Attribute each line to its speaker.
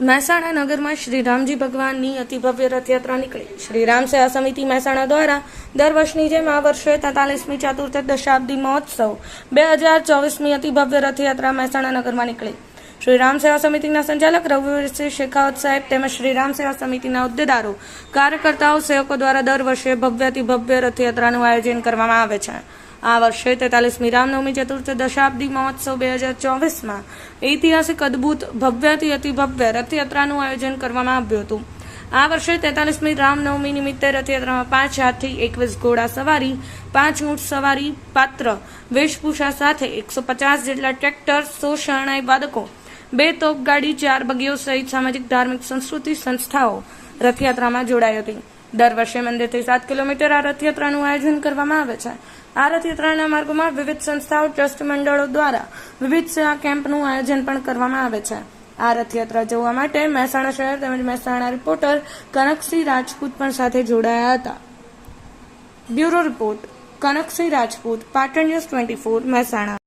Speaker 1: મહેસાણા નગરમાં શ્રી રામજી ભગવાનની અતિ ભવ્ય રથયાત્રા નીકળી. શ્રી રામ સેવા સમિતિ મહેસાણા દ્વારા દર વર્ષની જેમ આ વર્ષે 43મી ચાતુર્થ દશાબ્દી મહોત્સવ 2024મી અતિ ભવ્ય રથયાત્રા મહેસાણા નગરમાં નીકળી. શ્રી રામ સેવા સમિતિના સંચાલક રઘુવીરસિંહ શેખાવત સાહેબ તેમજ શ્રી રામ સેવા સમિતિના હોદ્દેદારો, કાર્યકર્તાઓ, સેવકો દ્વારા દર વર્ષે ભવ્યાતિ ભવ્ય રથયાત્રાનું આયોજન કરવામાં આવે છે. આ વર્ષે 43મી રામનવમી ચતુર્થ દશાબ્દી મહોત્સવ 2024માં ઐતિહાસિક અદ્ભુત ભવ્યાતિ અતિ ભવ્ય રથયાત્રાનું આયોજન કરવામાં આવ્યું હતું. આ વર્ષે 43મી રામનવમી નિમિત્તે રથયાત્રામાં 5 હાથી, 21 ઘોડા સવારી, 5 ઊંટ સવારી, પાત્ર વેશભૂષા સાથે 150 જેટલા ટ્રેક્ટર, 100 શરણાઈ વાદકો, 2 તોપગાડી, 4 બગીઓ સહિત સામાજિક ધાર્મિક સંસ્કૃતિ સંસ્થાઓ રથયાત્રામાં જોડાઈ હતી. દર વર્ષે મંદિરથી 7 કિલોમીટર આ રથયાત્રાનું આયોજન કરવામાં આવે છે. આ રથયાત્રાના માર્ગોમાં વિવિધ સંસ્થાઓ, ટ્રસ્ટ મંડળો દ્વારા વિવિધ સેવા કેમ્પનું આયોજન પણ કરવામાં આવે છે. આ રથયાત્રા જોવા માટે મહેસાણા શહેર તેમજ મહેસાણા રિપોર્ટર કનકસિંહ રાજપૂત પણ સાથે જોડાયા હતા. Bureau report Kanaksinh Rajput, Patan news 24, Mehsana.